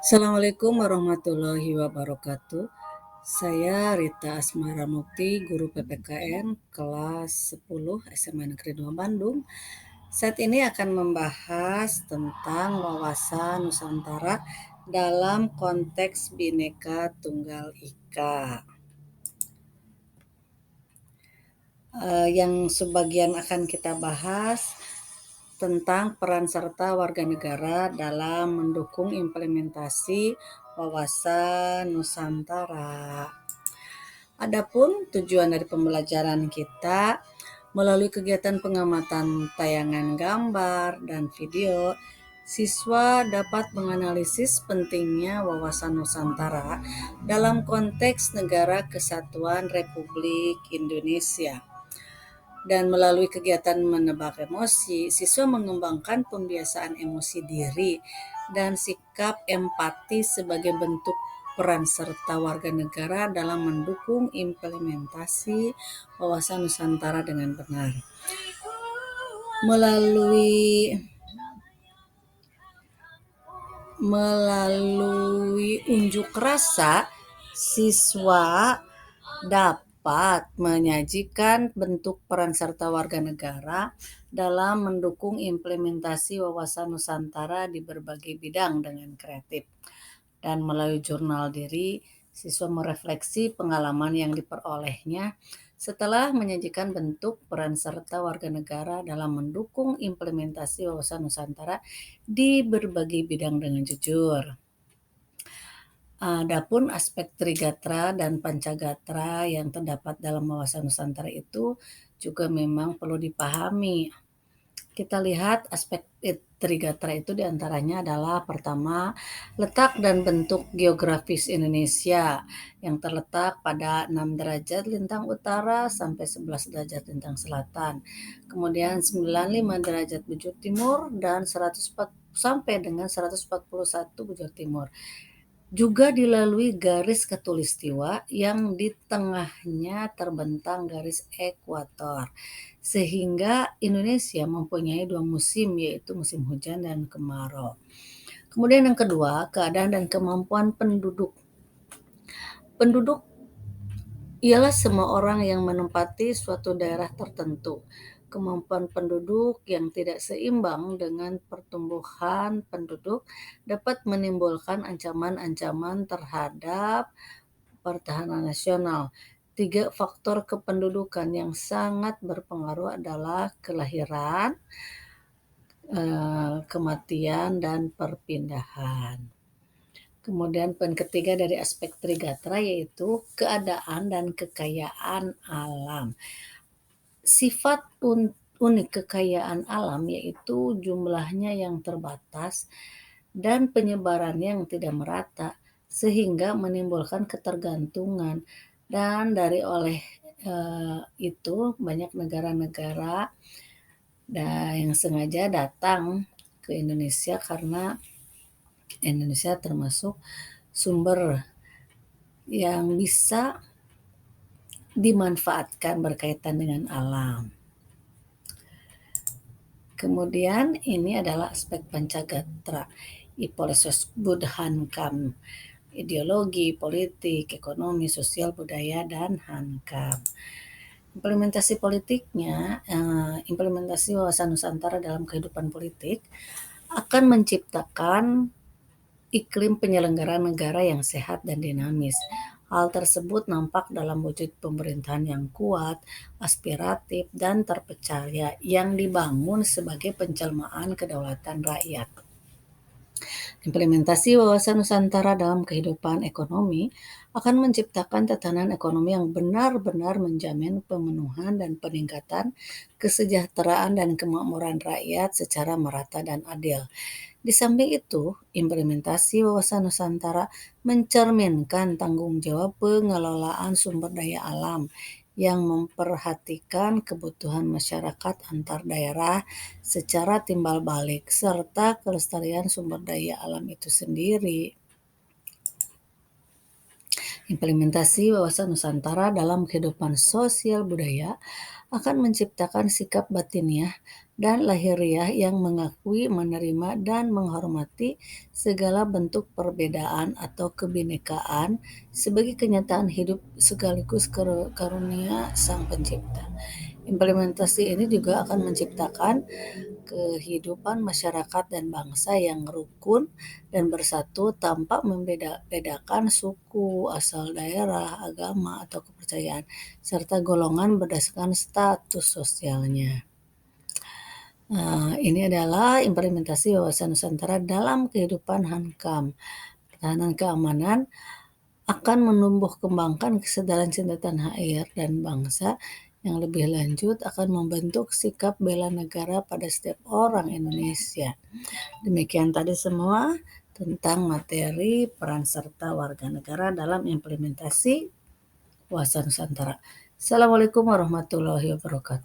Assalamualaikum warahmatullahi wabarakatuh. Saya Rita Asmara Mukti, guru PPKN kelas 10 SMA Negeri 2 Bandung. Saat ini akan membahas tentang wawasan Nusantara dalam konteks Bhinneka Tunggal Ika. Yang sebagian akan kita bahas tentang peran serta warga negara dalam mendukung implementasi wawasan Nusantara. Adapun tujuan dari pembelajaran kita melalui kegiatan pengamatan tayangan gambar dan video, siswa dapat menganalisis pentingnya wawasan Nusantara dalam konteks Negara Kesatuan Republik Indonesia. Dan melalui kegiatan menebak emosi, siswa mengembangkan pembiasaan emosi diri dan sikap empati sebagai bentuk peran serta warga negara dalam mendukung implementasi wawasan Nusantara dengan benar. Melalui unjuk rasa, siswa dapat menyajikan bentuk peran serta warga negara dalam mendukung implementasi wawasan Nusantara di berbagai bidang dengan kreatif. Dan melalui jurnal diri, siswa merefleksi pengalaman yang diperolehnya setelah menyajikan bentuk peran serta warga negara dalam mendukung implementasi wawasan Nusantara di berbagai bidang dengan jujur. Adapun aspek Trigatra dan Pancagatra yang terdapat dalam wawasan Nusantara itu juga memang perlu dipahami. Kita lihat aspek Trigatra itu diantaranya adalah pertama, letak dan bentuk geografis Indonesia yang terletak pada 6 derajat lintang utara sampai 11 derajat lintang selatan. Kemudian 95 derajat bujur timur dan 104 sampai dengan 141 bujur timur. Juga dilalui garis khatulistiwa yang di tengahnya terbentang garis ekuator. Sehingga Indonesia mempunyai 2 musim, yaitu musim hujan dan kemarau. Kemudian yang kedua, keadaan dan kemampuan penduduk. Penduduk ialah semua orang yang menempati suatu daerah tertentu. Kemampuan penduduk yang tidak seimbang dengan pertumbuhan penduduk dapat menimbulkan ancaman-ancaman terhadap pertahanan nasional. 3 faktor kependudukan yang sangat berpengaruh adalah kelahiran, kematian, dan perpindahan. Kemudian poin ketiga dari aspek Trigatra yaitu keadaan dan kekayaan alam. Sifat unik kekayaan alam yaitu jumlahnya yang terbatas dan penyebarannya yang tidak merata sehingga menimbulkan ketergantungan, dan oleh itu banyak negara-negara yang sengaja datang ke Indonesia karena Indonesia termasuk sumber yang bisa dimanfaatkan berkaitan dengan alam. Kemudian ini adalah aspek Pancagatra, Ipolesos Budhankam, ideologi, politik, ekonomi, sosial, budaya, dan hankam. Implementasi politiknya, implementasi wawasan Nusantara dalam kehidupan politik akan menciptakan iklim penyelenggaraan negara yang sehat dan dinamis. Hal tersebut nampak dalam wujud pemerintahan yang kuat, aspiratif, dan terpercaya yang dibangun sebagai penjelmaan kedaulatan rakyat. Implementasi wawasan Nusantara dalam kehidupan ekonomi akan menciptakan tatanan ekonomi yang benar-benar menjamin pemenuhan dan peningkatan kesejahteraan dan kemakmuran rakyat secara merata dan adil. Di samping itu, implementasi wawasan Nusantara mencerminkan tanggung jawab pengelolaan sumber daya alam yang memperhatikan kebutuhan masyarakat antar daerah secara timbal balik serta kelestarian sumber daya alam itu sendiri. Implementasi wawasan Nusantara dalam kehidupan sosial budaya akan menciptakan sikap batiniah dan lahiriah yang mengakui, menerima, dan menghormati segala bentuk perbedaan atau kebinekaan sebagai kenyataan hidup sekaligus karunia Sang Pencipta. Implementasi ini juga akan menciptakan kehidupan masyarakat dan bangsa yang rukun dan bersatu tanpa membedakan suku, asal daerah, agama, atau kepercayaan, serta golongan berdasarkan status sosialnya. Ini adalah implementasi wawasan Nusantara dalam kehidupan Hankam. Pertahanan keamanan akan menumbuh kembangkan kesadaran cinta tanah air dan bangsa yang lebih lanjut akan membentuk sikap bela negara pada setiap orang Indonesia. Demikian tadi semua tentang materi peran serta warga negara dalam implementasi wawasan Nusantara. Assalamualaikum warahmatullahi wabarakatuh.